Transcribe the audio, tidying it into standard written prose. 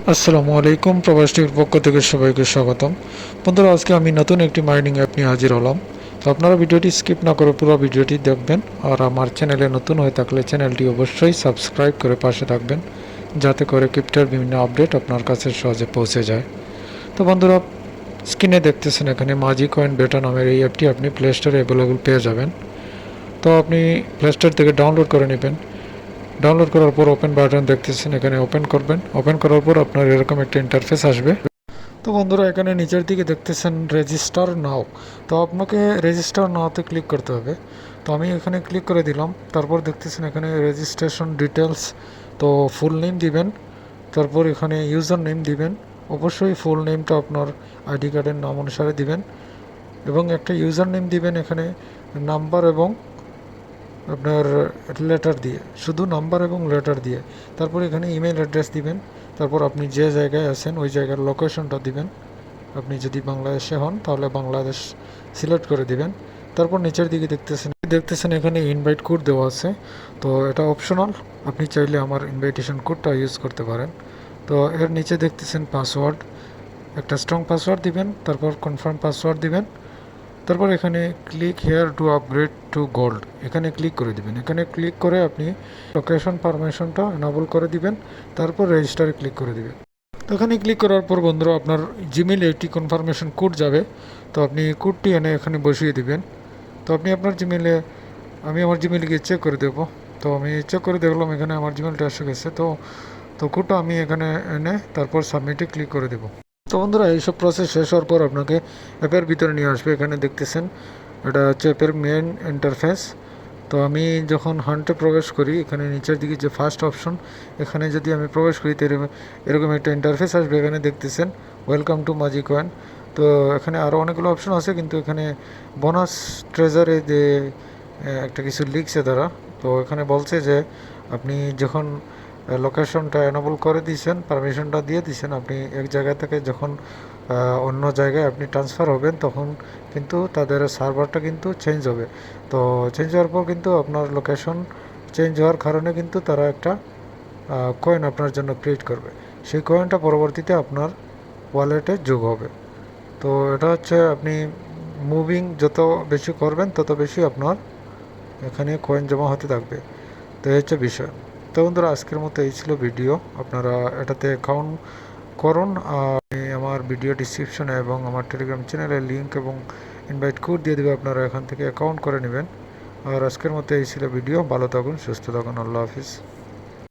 আসসালামু আলাইকুম, প্রবাস টিভির পক্ষ থেকে সবাইকে স্বাগতম। বন্ধুরা, আজকে আমি নতুন একটি মাইনিং অ্যাপ নিয়ে হাজির হলাম। তো আপনারা ভিডিওটি স্কিপ না করে পুরো ভিডিওটি দেখবেন, আর আমার চ্যানেলে নতুন হয়ে থাকলে চ্যানেলটি অবশ্যই সাবস্ক্রাইব করে পাশে থাকবেন, যাতে করে ক্রিপ্টোর বিভিন্ন আপডেট আপনার কাছে সহজে পৌঁছে যায়। তো বন্ধুরা, স্ক্রিনে দেখতেছেন এখানে ম্যাজিকয়েন বেটা নামের এই অ্যাপটি আপনি প্লে স্টোরে অ্যাভেলেবল পেয়ে যাবেন। তো আপনি প্লে স্টোর থেকে ডাউনলোড করে নেবেন। ডাউনলোড করার পর ওপেন বাটন দেখতেছেন, এখানে ওপেন করবেন। ওপেন করার পর আপনার এরকম একটা ইন্টারফেস আসবে। তো বন্ধুরা, এখানে নিচের দিকে দেখতেছেন রেজিস্টার নাও। তো আপনাকে রেজিস্টার নাওতে ক্লিক করতে হবে। তো আমি এখানে ক্লিক করে দিলাম। তারপর দেখতেছেন এখানে রেজিস্ট্রেশন ডিটেলস। তো ফুল নেম দিবেন, তারপর এখানে ইউজার নেম দিবেন। অবশ্যই ফুল নেমটা আপনার আইডি কার্ডের নাম অনুসারে দিবেন, এবং একটা ইউজার নেম দিবেন এখানে নাম্বার এবং আপনার লেটার দিয়ে, শুধু নাম্বার এবং লেটার দিয়ে। তারপর এখানে ইমেল অ্যাড্রেস দিবেন। তারপর আপনি যে জায়গায় আছেন ওই জায়গার লোকেশনটা দিবেন। আপনি যদি বাংলাদেশে হন তাহলে বাংলাদেশ সিলেক্ট করে দিবেন। তারপর নিচের দিকে দেখতেছেন এখানে ইনভাইট কোড দেওয়া আছে। তো এটা অপশনাল, আপনি চাইলে আমার ইনভাইটেশন কোডটা ইউজ করতে পারেন। তো এর নিচে দেখতেছেন পাসওয়ার্ড, একটা স্ট্রং পাসওয়ার্ড দিবেন। তারপর কনফার্ম পাসওয়ার্ড দিবেন। তারপর এখানে click here two upgrade two gold, এখানে ক্লিক করে দিবেন। এখানে ক্লিক করে আপনি লোকেশন পারমিশনটা এনাবল করে দিবেন। তারপর রেজিস্টারে ক্লিক করে দিবেন। তো এখানে ক্লিক করার পর বন্ধুরা, আপনার জিমেইলে একটি কনফার্মেশন কোড যাবে। তো আপনি কোডটি এনে এখানে বসিয়ে দিবেন। তো আপনি আপনার জিমেইলে, আমি আমার জিমেইলে গিয়ে চেক করে দেবো। তো আমি চেক করে দেখলাম এখানে আমার জিমেইলটা এসে গেছে। তো তো কোডটা আমি এখানে এনে তারপর সাবমিটে ক্লিক করে দেবো। তো বন্ধুরা, এইসব প্রসেস শেষ হওয়ার পর আপনাকে অ্যাপের ভিতরে নিয়ে আসবে। এখানে দেখতেছেন এটা হচ্ছে অ্যাপের মেন ইন্টারফেস। তো আমি যখন হান্টে প্রবেশ করি, এখানে নিচের দিকে যে ফার্স্ট অপশন, এখানে যদি আমি প্রবেশ করি তো এরকম একটা ইন্টারফেস আসবে। এখানে দেখতেছেন ওয়েলকাম টু ম্যাজিকয়েন। তো এখানে আরও অনেকগুলো অপশন আছে, কিন্তু এখানে বোনাস ট্রেজারে যে একটা কিছু লিখছে তারা। তো এখানে বলছে যে আপনি যখন লোকেশনটা এনাবল করে দিয়েছেন, পারমিশনটা দিয়ে দিয়েছেন, আপনি এক জায়গা থেকে যখন অন্য জায়গায় আপনি ট্রান্সফার হবেন, তখন কিন্তু তাদের সার্ভারটা কিন্তু চেঞ্জ হবে। তো চেঞ্জ হওয়ার পর কিন্তু আপনার লোকেশন চেঞ্জ হওয়ার কারণে কিন্তু তারা একটা কয়েন আপনার জন্য ক্রিয়েট করবে। সেই কয়েনটা পরবর্তীতে আপনার ওয়ালেটে যোগ হবে। তো এটা হচ্ছে আপনি মুভিং যত বেশি করবেন তত বেশি আপনার এখানে কয়েন জমা হতে থাকবে। তো এই হচ্ছে বিষয়। তো বন্ধুরা, আজকের মতো এই ছিল ভিডিও। আপনারা এটাতে অ্যাকাউন্ট করুন। আমি আমার ভিডিও ডিসক্রিপশনে এবং আমার টেলিগ্রাম চ্যানেলের লিঙ্ক এবং ইনভাইট কোড দিয়ে দেবে, আপনারা এখান থেকে অ্যাকাউন্ট করে নেবেন। আর আজকের মতো এই ছিল ভিডিও। ভালো থাকুন, সুস্থ থাকুন, আল্লাহ হাফিজ।